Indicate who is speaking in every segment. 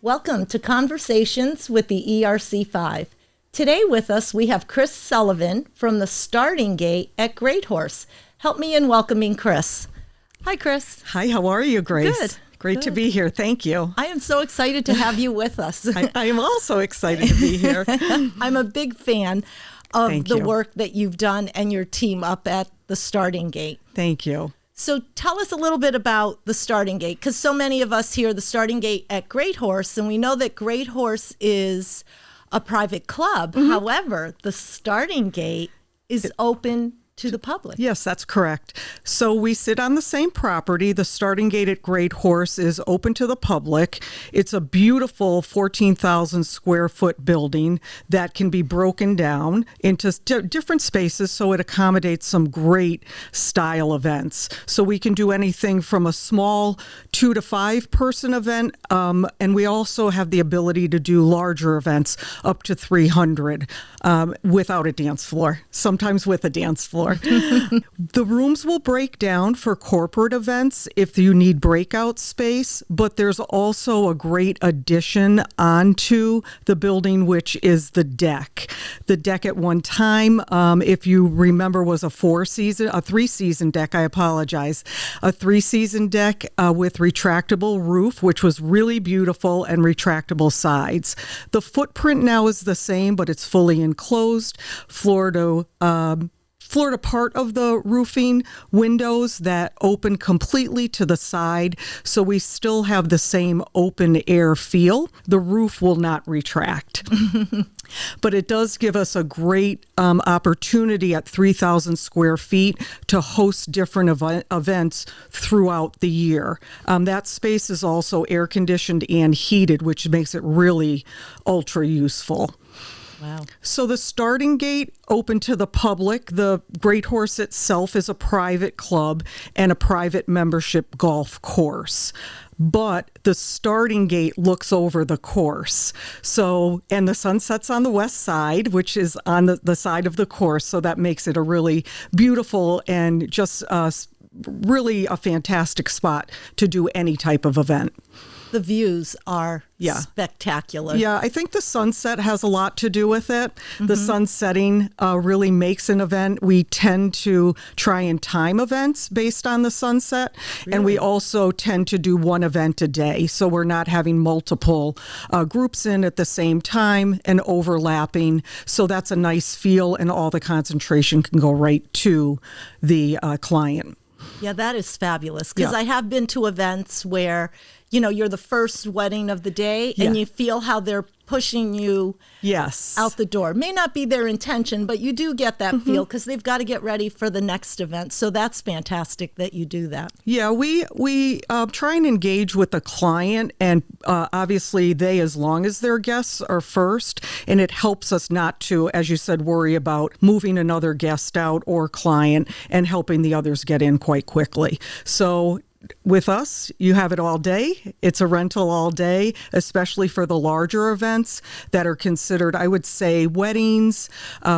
Speaker 1: Welcome to Conversations with the ERC5. Today with us, we have Chris Sullivan from the Starting Gate at GreatHorse. Help me in welcoming Chris. Hi, Chris.
Speaker 2: Hi, how are you, Grace?
Speaker 1: Good.
Speaker 2: Great to be here. Thank you.
Speaker 1: I am so excited to have you with us.
Speaker 2: I am also excited to be here.
Speaker 1: I'm a big fan of
Speaker 2: Thank
Speaker 1: the
Speaker 2: you.
Speaker 1: work that you've done and your team up at the Starting Gate.
Speaker 2: Thank you.
Speaker 1: So tell us a little bit about the Starting Gate, because so many of us hear the Starting Gate at GreatHorse, and we know that GreatHorse is a private club. However, the Starting Gate is open to the public.
Speaker 2: Yes, that's correct. So we sit on the same property. The Starting Gate at GreatHorse is open to the public. It's a beautiful 14,000 square foot building that can be broken down into different spaces so it accommodates some great style events. So we can do anything from a small 2 to 5 person event, and we also have the ability to do larger events up to 300 without a dance floor, sometimes with a dance floor. The rooms will break down for corporate events if you need breakout space, but there's also a great addition onto the building, which is the deck. The deck at one time, if you remember, was a 3-season deck, a 3-season deck with retractable roof, which was really beautiful, and retractable sides. The footprint now is the same, but it's fully enclosed, floor to part of the roofing windows that open completely to the side, so we still have the same open air feel. The roof will not retract. But it does give us a great opportunity at 3,000 square feet to host different events throughout the year. That space is also air conditioned and heated, which makes it really ultra useful.
Speaker 1: Wow.
Speaker 2: So the Starting Gate, open to the public. The GreatHorse itself is a private club and a private membership golf course. But the Starting Gate looks over the course. So, and the sun sets on the west side, which is on the side of the course. So that makes it a really beautiful and just really a fantastic spot to do any type of event.
Speaker 1: The views are spectacular.
Speaker 2: Yeah, I think the sunset has a lot to do with it. The sun setting really makes an event. We tend to try and time events based on the sunset.
Speaker 1: Really?
Speaker 2: And we also tend to do one event a day. So we're not having multiple groups in at the same time and overlapping. So that's a nice feel, and all the concentration can go right to the client.
Speaker 1: Yeah, that is fabulous, because I have been to events where, you know, you're the first wedding of the day and you feel how they're pushing you out the door. May not be their intention, but you do get that feel because they've got to get ready for the next event. So that's fantastic that you do that.
Speaker 2: Yeah, we try and engage with the client, and obviously they, as long as their guests are first, and it helps us not to, as you said, worry about moving another guest out or client and helping the others get in quite quickly. So with us, you have it all day. It's a rental all day, especially for the larger events that are considered, I would say, weddings.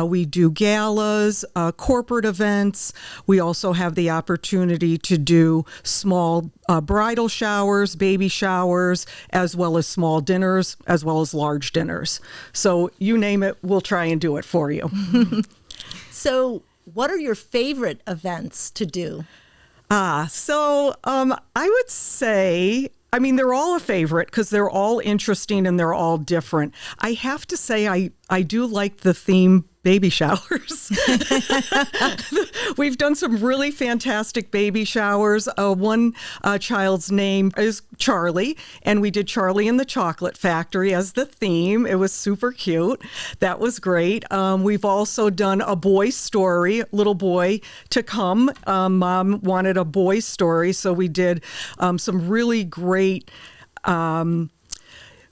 Speaker 2: We do galas, corporate events. We also have the opportunity to do small bridal showers, baby showers, as well as small dinners, as well as large dinners. So you name it, we'll try and do it for you.
Speaker 1: So what are your favorite events to do?
Speaker 2: So I would say, I mean, they're all a favorite because they're all interesting and they're all different. I have to say I do like the theme baby showers. We've done some really fantastic baby showers. One child's name is Charlie, and we did Charlie in the Chocolate Factory as the theme. It was super cute. That was great. We've also done a boy story, little boy to come. Mom wanted a boy story, so we did some really great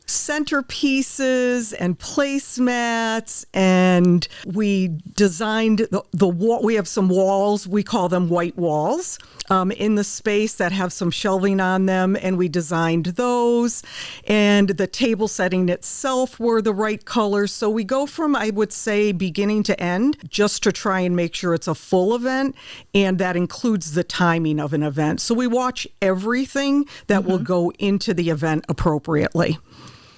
Speaker 2: centerpieces and placemats, and we designed the wall. We have some walls, we call them white walls, in the space that have some shelving on them, and we designed those. And the table setting itself were the right colors. So we go from, I would say, beginning to end, just to try and make sure it's a full event, and that includes the timing of an event. So we watch everything that will go into the event appropriately.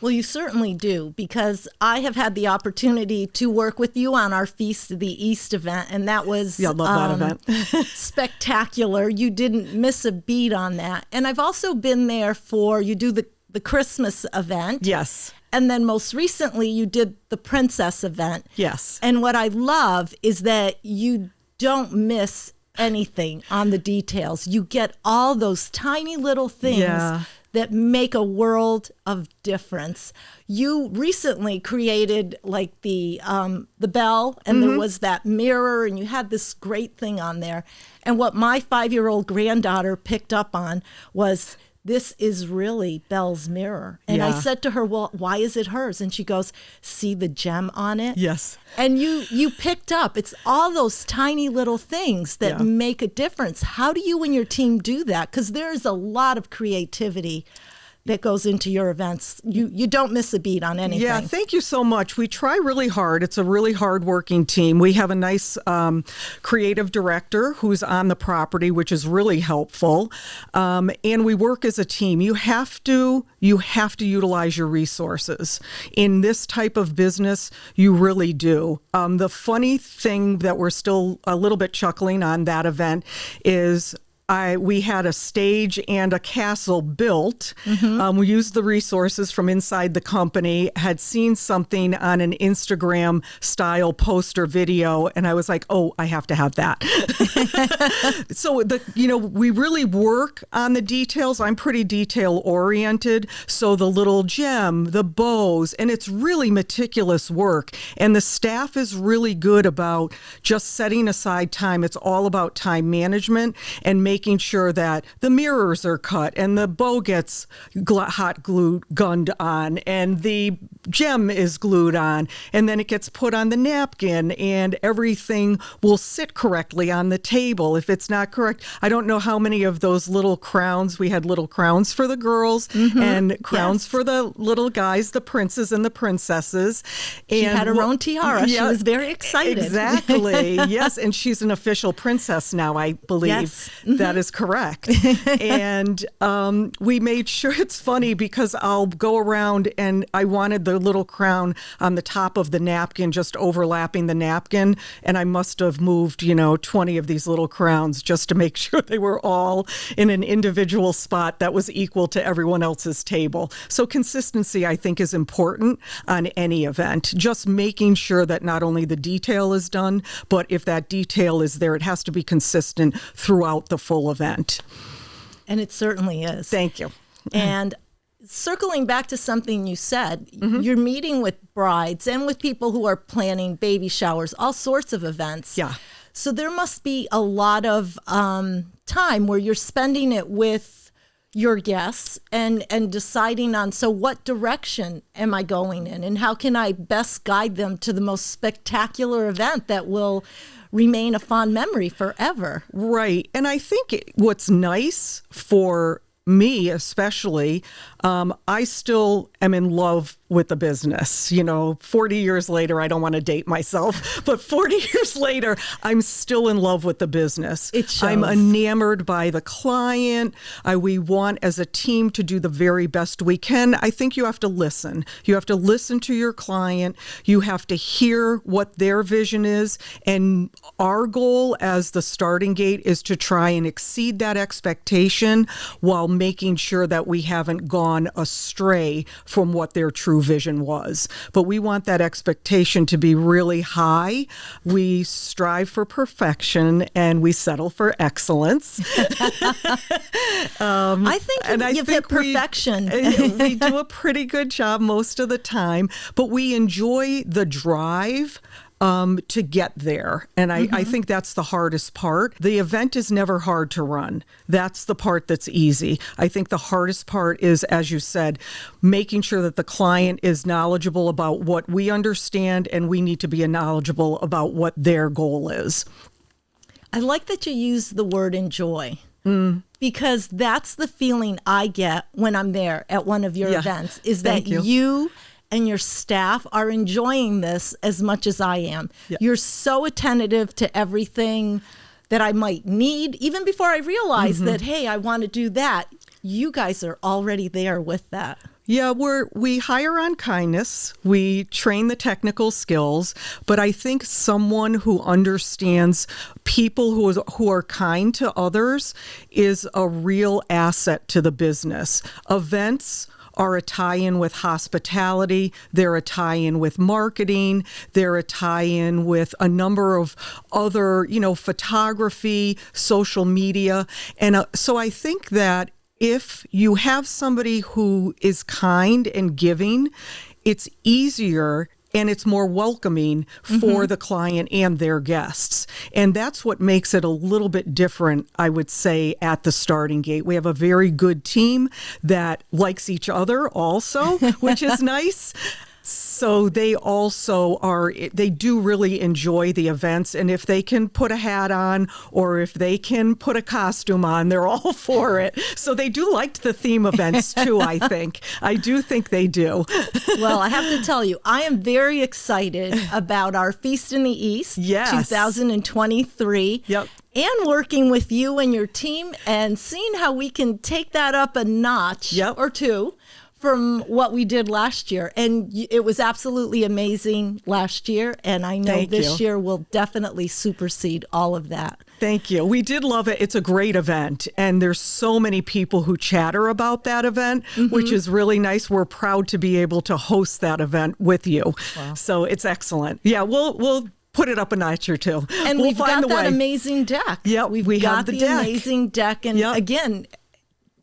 Speaker 1: Well, you certainly do, because I have had the opportunity to work with you on our Feast of the East event, and that was
Speaker 2: I love that event.
Speaker 1: spectacular. You didn't miss a beat on that. And I've also been there for, you do the Christmas event.
Speaker 2: Yes.
Speaker 1: And then most recently, you did the Princess event.
Speaker 2: Yes.
Speaker 1: And what I love is that you don't miss anything on the details. You get all those tiny little things that make a world of difference. You recently created like the bell, and there was that mirror, and you had this great thing on there. And what my 5-year-old granddaughter picked up on was, this is really Belle's mirror. And I said to her, well, why is it hers? And she goes, see the gem on it?
Speaker 2: Yes.
Speaker 1: And you picked up, it's all those tiny little things that make a difference. How do you and your team do that? Because there's a lot of creativity that goes into your events. You don't miss a beat on anything.
Speaker 2: Yeah, thank you so much. We try really hard. It's a really hard-working team. We have a nice creative director who's on the property, which is really helpful. And we work as a team. You have to utilize your resources. In this type of business, you really do. The funny thing that we're still a little bit chuckling on that event is we had a stage and a castle built. We used the resources from inside the company, had seen something on an Instagram style poster video, and I was like, oh, I have to have that. So we really work on the details. I'm pretty detail oriented. So the little gem, the bows, and it's really meticulous work. And the staff is really good about just setting aside time. It's all about time management and making sure that the mirrors are cut and the bow gets hot glue gunned on and the gem is glued on, and then it gets put on the napkin, and everything will sit correctly on the table. If it's not correct, I don't know how many of those little crowns. We had little crowns for the girls and crowns for the little guys, the princes and the princesses.
Speaker 1: She had her own tiara. She was very excited.
Speaker 2: Exactly. Yes, and she's an official princess now, I believe. Yes. That is correct. And we made sure, it's funny because I'll go around and I wanted the little crown on the top of the napkin, just overlapping the napkin. And I must have moved, 20 of these little crowns just to make sure they were all in an individual spot that was equal to everyone else's table. So consistency, I think, is important on any event. Just making sure that not only the detail is done, but if that detail is there, it has to be consistent throughout the full event.
Speaker 1: And it certainly is.
Speaker 2: Thank you.
Speaker 1: And circling back to something you said, you're meeting with brides and with people who are planning baby showers, all sorts of events.
Speaker 2: Yeah.
Speaker 1: So there must be a lot of time where you're spending it with your guests and deciding on, so what direction am I going in, and how can I best guide them to the most spectacular event that will remain a fond memory forever.
Speaker 2: Right. And I think what's nice for me especially, I still am in love with the business. 40 years later, I don't want to date myself, but 40 years later, I'm still in love with the business.
Speaker 1: It shows.
Speaker 2: I'm enamored by the client. We want as a team to do the very best we can. I think you have to listen. You have to listen to your client. You have to hear what their vision is. And our goal as the starting gate is to try and exceed that expectation while making sure that we haven't gone astray from what their true vision was. But we want that expectation to be really high. We strive for perfection and we settle for excellence.
Speaker 1: I think you've hit perfection.
Speaker 2: We do a pretty good job most of the time, but we enjoy the drive to get there. And I think that's the hardest part. The event is never hard to run. That's the part that's easy. I think the hardest part is, as you said, making sure that the client is knowledgeable about what we understand, and we need to be knowledgeable about what their goal is.
Speaker 1: I like that you use the word enjoy. Because that's the feeling I get when I'm there at one of your events, is that you and your staff are enjoying this as much as I am. You're so attentive to everything that I might need, even before I realize that, hey, I want to do that. You guys are already there with that.
Speaker 2: Yeah, we hire on kindness. We train the technical skills, but I think someone who understands people who are kind to others is a real asset to the business. Events are a tie-in with hospitality. They're a tie-in with marketing. They're a tie-in with a number of other, photography, social media. And so I think that if you have somebody who is kind and giving, it's easier and it's more welcoming for the client and their guests. And that's what makes it a little bit different, I would say, at the Starting Gate. We have a very good team that likes each other also, which is nice. So they also they do really enjoy the events. And if they can put a hat on or if they can put a costume on, they're all for it. So they do like the theme events too, I think. I do think they do.
Speaker 1: Well, I have to tell you, I am very excited about our Feast in the East 2023.
Speaker 2: Yep.
Speaker 1: And working with you and your team and seeing how we can take that up a notch or two from what we did last year. And it was absolutely amazing last year. And I know this year will definitely supersede all of that.
Speaker 2: Thank you. We did love it. It's a great event. And there's so many people who chatter about that event, which is really nice. We're proud to be able to host that event with you. Wow. So it's excellent. Yeah, we'll put it up a notch or two.
Speaker 1: And we've got that amazing deck.
Speaker 2: Yeah, we
Speaker 1: got
Speaker 2: have the
Speaker 1: deck. Amazing deck. And again,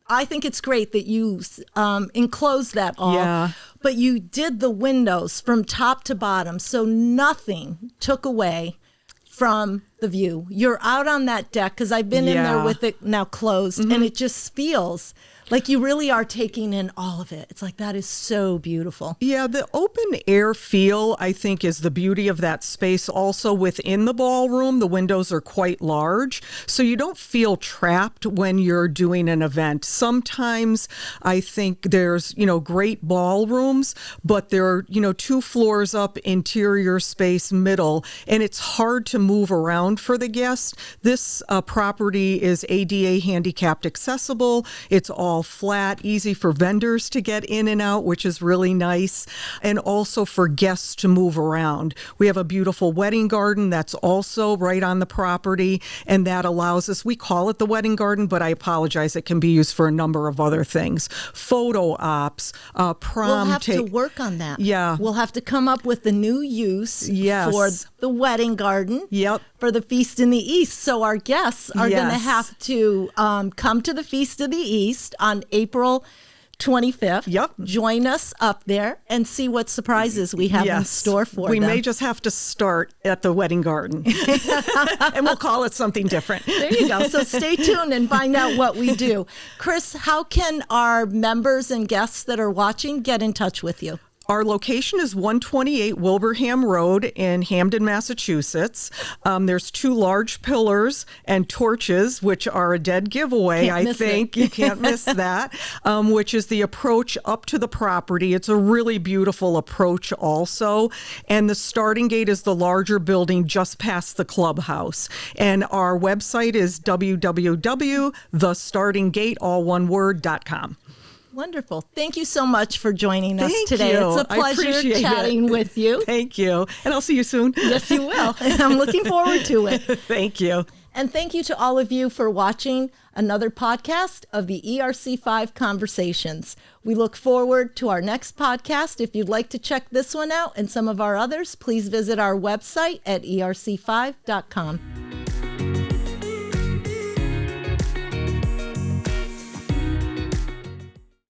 Speaker 1: I think it's great that you enclosed that all, but you did the windows from top to bottom, so nothing took away from the view. You're out on that deck, because I've been in there with it now closed, and it just feels like you really are taking in all of it. It's like, that is so beautiful.
Speaker 2: Yeah, the open air feel, I think, is the beauty of that space. Also within the ballroom, the windows are quite large, so you don't feel trapped when you're doing an event. Sometimes I think there's, great ballrooms, but they're, 2 floors up, interior space, middle, and it's hard to move around for the guest. This property is ADA handicapped accessible. It's all flat, easy for vendors to get in and out, which is really nice, and also for guests to move around. We have a beautiful wedding garden that's also right on the property, and that allows us, we call it the wedding garden, but I apologize, it can be used for a number of other things. Photo ops, prom.
Speaker 1: We'll have to work on that.
Speaker 2: Yeah.
Speaker 1: We'll have to come up with a new use for the wedding garden.
Speaker 2: Yep.
Speaker 1: For the Feast in the East. So our guests are going to have to come to the Feast of the East on April 25th. Yep. Join us up there and see what surprises we have in store for them.
Speaker 2: We may just have to start at the wedding garden and we'll call it something different.
Speaker 1: There you go. So stay tuned and find out what we do. Chris, how can our members and guests that are watching get in touch with you?
Speaker 2: Our location is 128 Wilbraham Road in Hamden, Massachusetts. There's 2 large pillars and torches, which are a dead giveaway, I think. You can't miss that, which is the approach up to the property. It's a really beautiful approach also. And the Starting Gate is the larger building just past the clubhouse. And our website is www.thestartinggate.com.
Speaker 1: Wonderful. Thank you so much for joining us today. It's a pleasure chatting with you.
Speaker 2: Thank you. And I'll see you soon.
Speaker 1: Yes, you will. I'm looking forward to it.
Speaker 2: Thank you.
Speaker 1: And thank you to all of you for watching another podcast of the ERC5 Conversations. We look forward to our next podcast. If you'd like to check this one out and some of our others, please visit our website at erc5.com.